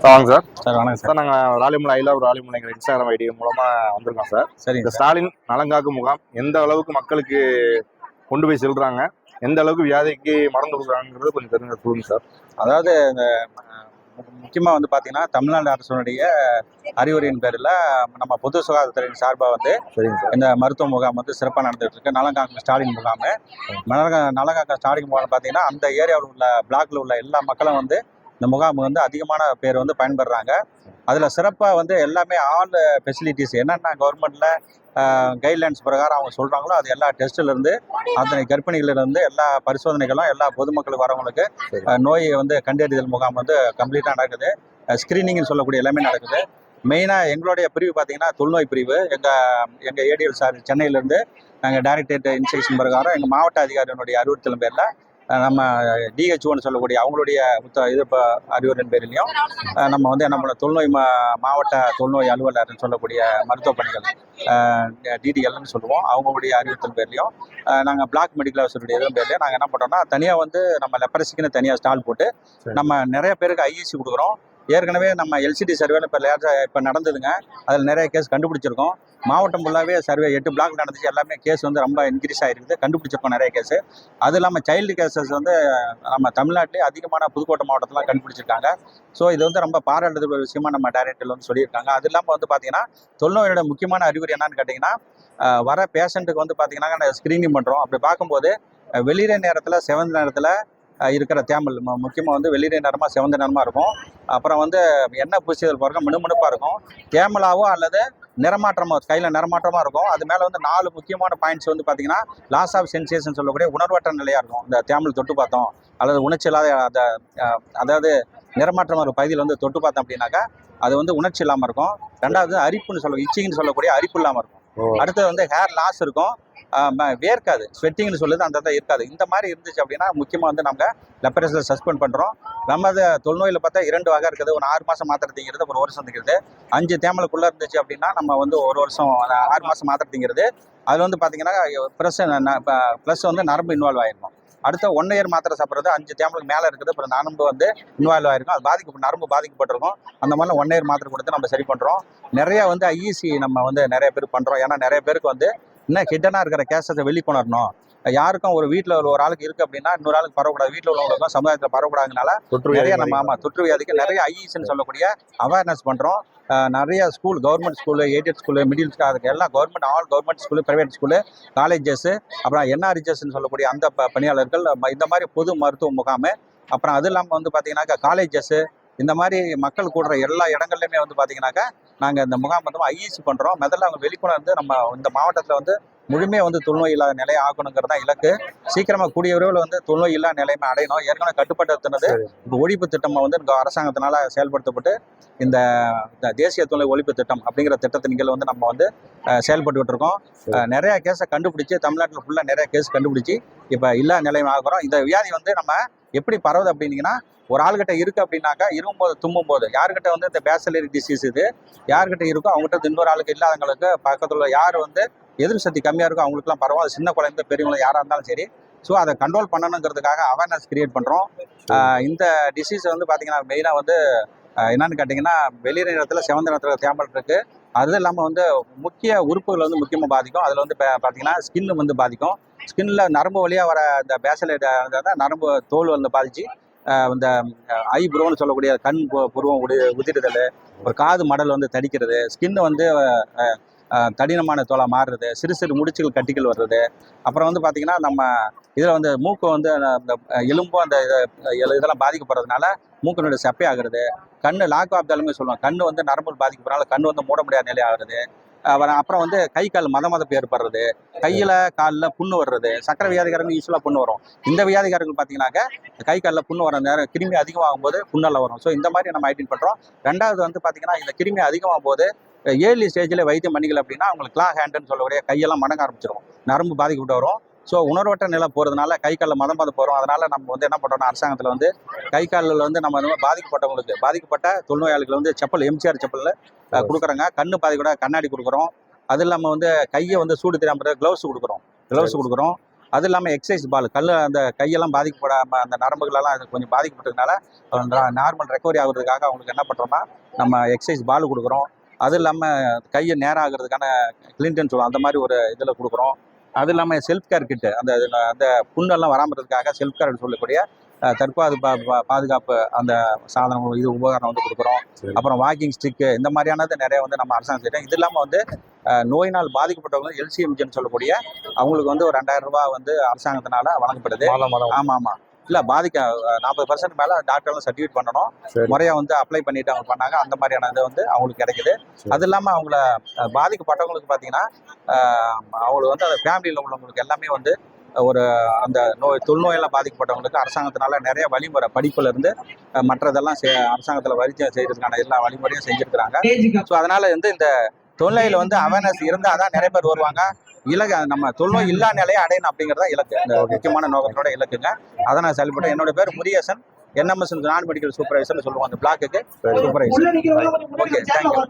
வாங்க sir. Sir வணக்கம் sir. நாங்கள் ராலிமலை ஐ லவ் ராலிமலைங்கிற இன்ஸ்டாகிராம் ஐடி மூலமாக வந்திருக்கோம் சார். சரிங்க. இந்த ஸ்டாலின் நலங்காக்கும் முகாம் எந்த அளவுக்கு மக்களுக்கு கொண்டு போய் செல்றாங்க, எந்த அளவுக்கு வியாதிக்கு மருந்து கொடுக்குறாங்கிறது கொஞ்சம் தெரிஞ்ச சொல்லுங்க சார். அதாவது இந்த முக்கியமாக வந்து பார்த்தீங்கன்னா தமிழ்நாடு அரசுடைய அறிவுரையின் பேரில் நம்ம பொது சுகாதாரத்துறையின் சார்பாக வந்து இந்த மருத்துவ முகாம் வந்து சிறப்பாக நடந்துகிட்டு இருக்கு. நலங்காக்கும் ஸ்டாலின் முகாம். நலங்காக்கும் ஸ்டாலின் முகாம் பார்த்தீங்கன்னா அந்த ஏரியாவில் உள்ள பிளாக்ல உள்ள எல்லா மக்களும் வந்து இந்த முகாம் வந்து அதிகமான பேர் வந்து பயன்படுறாங்க. அதில் சிறப்பாக வந்து எல்லாமே ஆல் ஃபெசிலிட்டிஸ் என்னென்ன கவர்மெண்ட்டில் கைட்லைன்ஸ் பிரகாரம் அவங்க சொல்கிறாங்களோ அது எல்லா டெஸ்ட்டிலேருந்து அத்தனை கர்ப்பிணிகளிலிருந்து எல்லா பரிசோதனைகளும் எல்லா பொதுமக்களுக்கு வரவங்களுக்கு நோய் வந்து கண்டறிதல் முகாம் வந்து கம்ப்ளீட்டாக நடக்குது. ஸ்க்ரீனிங்னு சொல்லக்கூடிய எல்லாமே நடக்குது. மெயினாக எங்களுடைய பிரிவு பார்த்தீங்கன்னா தொழுநோய் பிரிவு. எங்கள் ஏடிஎல் சார் சென்னையிலேருந்து நாங்கள் டைரக்டரேட் இன்ஸ்ட்ரக்ஷன் பிரகாரம் எங்கள் மாவட்ட அதிகாரியினுடைய அறிவுறுத்தல் பேரில் நம்ம டிஹெச்ஓன்னு சொல்லக்கூடிய அவங்களுடைய அறிவுரின் பேரிலையும் நம்ம வந்து நம்ம தொழுநோய் மாவட்ட தொழுநோய் அலுவலர்னு சொல்லக்கூடிய மருத்துவ பணிகள் டிடிஎல்னு சொல்லுவோம், அவங்களுடைய அறிவுறுத்தல் பேர்லையும் நாங்கள் பிளாக் மெடிக்கல் ஆஃபீஸருடைய இதுவும் பேர்லையும் நாங்கள் என்ன பண்ணுறோம்னா தனியாக வந்து நம்ம லெப்பரசிக்குன்னு தனியாக ஸ்டால் போட்டு நம்ம நிறைய பேருக்கு ஐஇசி கொடுக்குறோம். ஏற்கனவே நம்ம எல்சிடி சர்வேல இப்போ நடந்ததுங்க. அதில் நிறைய கேஸ் கண்டுபிடிச்சிருக்கோம். மாவட்டம் ஃபுல்லாகவே சர்வே 8 பிளாக் நடந்துச்சு. எல்லாமே கேஸ் வந்து ரொம்ப இன்க்ரீஸ் ஆகிருக்குது, கண்டுபிடிச்சிருக்கோம் நிறைய கேஸு. அது இல்லாமல் சைல்டு கேசஸ் வந்து நம்ம தமிழ்நாட்டிலே அதிகமான புதுக்கோட்டை மாவட்டத்தில் கண்டுபிடிச்சிருக்காங்க. ஸோ இது வந்து ரொம்ப பாராட்டுதல் விஷயமா நம்ம டைரக்டரில் வந்து சொல்லியிருக்காங்க. அது இல்லாமல் வந்து பார்த்தீங்கன்னா தொழுநோயோட முக்கியமான அறிகுறி என்னன்னு கேட்டிங்கன்னா வர பேஷண்ட்டுக்கு வந்து பார்த்தீங்கன்னா ஸ்க்ரீனிங் பண்ணுறோம். அப்படி பார்க்கும்போது வெளியிற நேரத்தில் செவந்த நேரத்தில் இருக்கிற தேமல் முக்கியமாக வந்து வெளியிற நேரமாக செவந்த நேரமாக இருக்கும். அப்புறம் வந்து எண்ணெய் பூசியல் பாருங்க மினுமினுப்பாக இருக்கும். தேமலாவோ அல்லது நிறமாற்றமாக கையில் நிறமாற்றமாக இருக்கும். அது மேலே வந்து 4 முக்கியமான பாயிண்ட்ஸ் வந்து பார்த்தீங்கன்னா லாஸ் ஆஃப் சென்சேஷன் சொல்லக்கூடிய உணர்வற்ற நிலையாக இருக்கும். இந்த தேமல் தொட்டு பார்த்தோம் அல்லது உணர்ச்சி இல்லாத அதாவது நிறமாற்றமாக ஒரு பகுதியில் வந்து தொட்டு பார்த்தோம் அப்படின்னாக்கா அது வந்து உணர்ச்சி இல்லாமல் இருக்கும். ரெண்டாவது அரிப்புன்னு சொல்லுவோம், இச்சிங்னு சொல்லக்கூடிய அரிப்பு இல்லாமல் இருக்கும். அடுத்தது வந்து ஹேர் லாஸ் இருக்கும், வேர்க்காது, ஸ்வெட்டிங்னு சொல்லுது அந்த இடத்துல இருக்காது. இந்த மாதிரி இருந்துச்சு அப்படின்னா முக்கியமாக வந்து நம்ம லெப்பரசியில் சஸ்பெண்ட் பண்ணுறோம். நம்ம அதை தொழுநோயில் பார்த்தா 2 வகை இருக்குது. ஒரு 6 மாதம் மாத்திரை திங்கிறது, ஒரு வருஷம் திங்கிறது. 5 தேமலுக்குள்ளே இருந்துச்சு அப்படின்னா நம்ம வந்து ஒரு வருஷம் 6 மாதம் மாத்திரை திங்கிறது. அதில் வந்து பார்த்தீங்கன்னா ப்ளஸ் வந்து நரம்பு இன்வால்வ் ஆகிருக்கும். அடுத்த 1 இயர் மாத்திரை சாப்பிட்றது 5 தேமலுக்கு மேலே இருக்குது. அப்புறம் நரம்பு வந்து இன்வால்வ் ஆகிருக்கும். அது நரம்பு பாதிக்கப்பட்டிருக்கும். அந்த மாதிரிலாம் 1 இயர் மாத்திரை கொடுத்து நம்ம சரி பண்ணுறோம். நிறைய வந்து ஐஇசி நம்ம வந்து நிறைய பேர் பண்ணுறோம். ஏன்னா நிறைய பேருக்கு வந்து இன்னும் ஹிட்டனாக இருக்கிற கேஸை வெளிக்கொணரணும். யாருக்கும் ஒரு வீட்டில் ஒரு ஆளுக்கு இருக்குது அப்படின்னா இன்னொரு ஆளுக்கு பரவக்கூடாது, வீட்டில் உள்ளவங்களுக்கும் சமுதாயத்தில் பரவக்கூடாதுனால நிறைய நம்ம தொற்று வியாதிக்கு நிறைய ஐஇசின்னு சொல்லக்கூடிய அவேர்னஸ் பண்ணுறோம். நிறைய school, government school, aided school, middle school, அதுக்கு எல்லாம் all government school, private school, colleges, அப்புறம் என்ஆர்ஜஸ்ன்னு சொல்லக்கூடிய அந்த பணியாளர்கள் இந்த மாதிரி பொது மருத்துவ முகாம். அப்புறம் அது இல்லாமல் வந்து பார்த்தீங்கன்னாக்கா காலேஜஸ்ஸு, இந்த மாதிரி மக்கள் கூடுற எல்லா இடங்கள்லையுமே வந்து பார்த்தீங்கன்னாக்கா நாங்கள் இந்த முகாம் வந்து ஐஇசி பண்ணுறோம். முதல்ல அவங்க வெளிக்கொணர்ந்து நம்ம இந்த மாவட்டத்தில் வந்து முழுமையாக வந்து தொழுநோய் இல்லாத நிலையை ஆக்கணுங்கிறது தான் இலக்கு. சீக்கிரமாக கூடிய விரைவில் வந்து தொழுநோய் இல்லாத நிலைமை அடையணும். ஏற்கனவே கட்டுப்படுத்தினது இப்போ ஒழிப்பு திட்டம் வந்து இந்த அரசாங்கத்தினால செயல்படுத்தப்பட்டு இந்த தேசிய தொழில் ஒழிப்பு திட்டம் அப்படிங்கிற திட்டத்தின் கீழ் வந்து நம்ம வந்து செயல்பட்டுக்கிட்டு இருக்கோம். நிறைய கேஸை கண்டுபிடிச்சி தமிழ்நாட்டில் ஃபுல்லாக நிறைய கேஸ் கண்டுபிடிச்சி இப்போ இல்லா நிலைமை ஆகிறோம். இந்த வியாதி வந்து நம்ம எப்படி பரவுது அப்படின்னீங்கன்னா ஒரு ஆள்கிட்ட இருக்குது அப்படின்னாக்கா இருமும்போது தும்மும்போது யாருக்கிட்ட வந்து இந்த பேசலரி டிசீஸ் இது யார்கிட்ட இருக்கோ அவங்ககிட்ட இன்னொரு ஆளுக்கு இல்லாதவங்களுக்கு பக்கத்தில் யார் வந்து எதிர்ப்பு சக்தி கம்மியாக இருக்கும் அவங்களுக்குலாம் பரவாயில்ல. சின்ன குழந்தை பெரியவங்களும் யாராக இருந்தாலும் சரி. ஸோ அதை கண்ட்ரோல் பண்ணணுங்கிறதுக்காக அவேர்னஸ் கிரியேட் பண்ணுறோம். இந்த டிசீஸை வந்து பார்த்திங்கன்னா மெயினாக வந்து என்னன்னு கேட்டிங்கன்னா வெளியிற நேரத்தில் செவந்த நேரத்தில் தேமல் இருக்குது. அது இல்லாமல் வந்து முக்கிய உறுப்புகள் வந்து முக்கியமாக பாதிக்கும். அதில் வந்து பார்த்திங்கன்னா ஸ்கின்னு வந்து பாதிக்கும். ஸ்கின்னில் நரம்பு வழியாக வர இந்த பேசலைட் நரம்பு தோல் வந்து பாதிச்சு இந்த ஐப்ரோன்னு சொல்லக்கூடிய கண் புருவம் உதிர்தல், ஒரு காது மடல் வந்து தடிக்கிறது, ஸ்கின்னு வந்து தடினமான தோலை மாறுறது, சிறு சிறு முடிச்சுகள் கட்டிகள் வர்றது. அப்புறம் வந்து பார்த்திங்கன்னா நம்ம இதில் வந்து மூக்கு வந்து அந்த எலும்பும் அந்த இதெல்லாம் பாதிக்கப்படுறதுனால மூக்கினுடைய சப்பை ஆகுறது. கண் லாக் ஆஃப் தலுமே சொல்லுவோம், கண் வந்து நரம்பு பாதிக்கப்படுறதுனால கண் வந்து மூட முடியாத நிலை ஆகுறது. அப்புறம் வந்து கை கால் மதமதப்பு ஏற்படுறது, கையில் காலில் புண்ணு வர்றது. சக்கரை வியாதிகாரங்க யூஸ்வலாக புண்ணு வரும். இந்த வியாதிகாரங்கள் பார்த்தீங்கன்னாக்க கை காலில் புண்ணு வர நேரம் கிருமி அதிகமாகும் போது புண்ணெல்லாம் வரும். ஸோ இந்த மாதிரி நம்ம ஐடென்ட் பண்ணுறோம். ரெண்டாவது வந்து பார்த்தீங்கன்னா இந்த கிருமி அதிகமாகும் போது ஏர்லி ஸ்டேஜில் வைத்தியம் பண்ணிக்கல அப்படின்னா அவங்களுக்கு கிளா ஹேண்டுன்னு சொல்லக்கூடிய கையெல்லாம் மடங்க ஆரம்பிச்சிடும், நரம்பு பாதிக்கப்பட்டு வரும். ஸோ உணர்வற்ற நிலை போகிறதுனால கை காலில் மதம் போகிறோம். அதனால் நம்ம வந்து என்ன பண்ணுறோம்னா அரசாங்கத்தில் வந்து கை காலில் வந்து நம்ம பாதிக்கப்பட்ட தொழுநோயாளிகள் வந்து செப்பல் எம்ஜிஆர் செப்பலில் கொடுக்குறாங்க. கண்ணு பாதிக்கூட கண்ணாடி கொடுக்குறோம். அது இல்லாமல் வந்து கையை வந்து சூடு தெரியாமல் க்ளவுஸ் கொடுக்குறோம். அது இல்லாமல் எக்ஸசைஸ் பால் அந்த கையெல்லாம் பாதிக்கப்படாமல் அந்த நரம்புகளெல்லாம் அது கொஞ்சம் பாதிக்கப்பட்டதுனால நார்மல் ரெக்கவரி ஆகுறதுக்காக அவங்களுக்கு என்ன பண்ணுறோம்னா நம்ம எக்ஸசைஸ் பால் கொடுக்குறோம். அது இல்லாமல் கையை நேரம் ஆகிறதுக்கான கிளின்டன் சொல்லுவோம், அந்த மாதிரி ஒரு இதில் கொடுக்குறோம். அது இல்லாமல் செல்ஃப் கேர் கிட்டு அந்த புண்ணெல்லாம் வராமல் இருக்கிறதுக்காக செல்ஃப் கேர் சொல்லக்கூடிய பாதுகாப்பு அந்த சாதனம் உபகரணம் வந்து கொடுக்குறோம். அப்புறம் வாக்கிங் ஸ்டிக்கு இந்த மாதிரியானது நிறைய வந்து நம்ம அரசாங்கம் செய்யறோம். இது இல்லாமல் வந்து நோயினால் பாதிக்கப்பட்டவங்க LCMGன்னு சொல்லக்கூடிய அவங்களுக்கு வந்து ஒரு 2000 ரூபாய் வந்து அரசாங்கத்தினால வழங்கப்படுது. ஆமாம் இல்லை 40% மேலே டாக்டர்லாம் சர்டிஃபிகேட் பண்ணணும், முறையாக வந்து அப்ளை பண்ணிட்டு அவங்க பண்ணாங்க. அந்த மாதிரியான இது வந்து அவங்களுக்கு கிடைக்குது. அது இல்லாமல் அவங்கள பாதிக்கப்பட்டவங்களுக்கு பார்த்தீங்கன்னா அவங்களுக்கு வந்து அந்த ஃபேமிலியில் உள்ளவங்களுக்கு எல்லாமே வந்து ஒரு அந்த தொழுநோயெல்லாம் பாதிக்கப்பட்டவங்களுக்கு அரசாங்கத்தினால நிறைய வழிமுறை படிப்புல இருந்து மற்றதெல்லாம் அரசாங்கத்தில் வரிச்சை செய்யறதுக்கான எல்லா வழிமுறையும் செஞ்சிருக்கிறாங்க. ஸோ அதனால வந்து இந்த தொழில் வந்து அவேர்னஸ் இருந்தால் தான் நிறைய பேர் வருவாங்க. நம்ம தொழில்நோய் இல்லா நிலையை அடையணும் அப்படிங்கிறதா இலக்கு, இந்த முக்கியமான நோக்கத்தோட இலக்குங்க. அதை நான் செயல்பட்டேன். என்னோட பேர் முரியசன், NMS நான் மெடிக்கல் சூப்பர்வைசர்னு சொல்லுவோம் அந்த பிளாக்குக்கு சூப்பர்வைசர். Okay, thank you.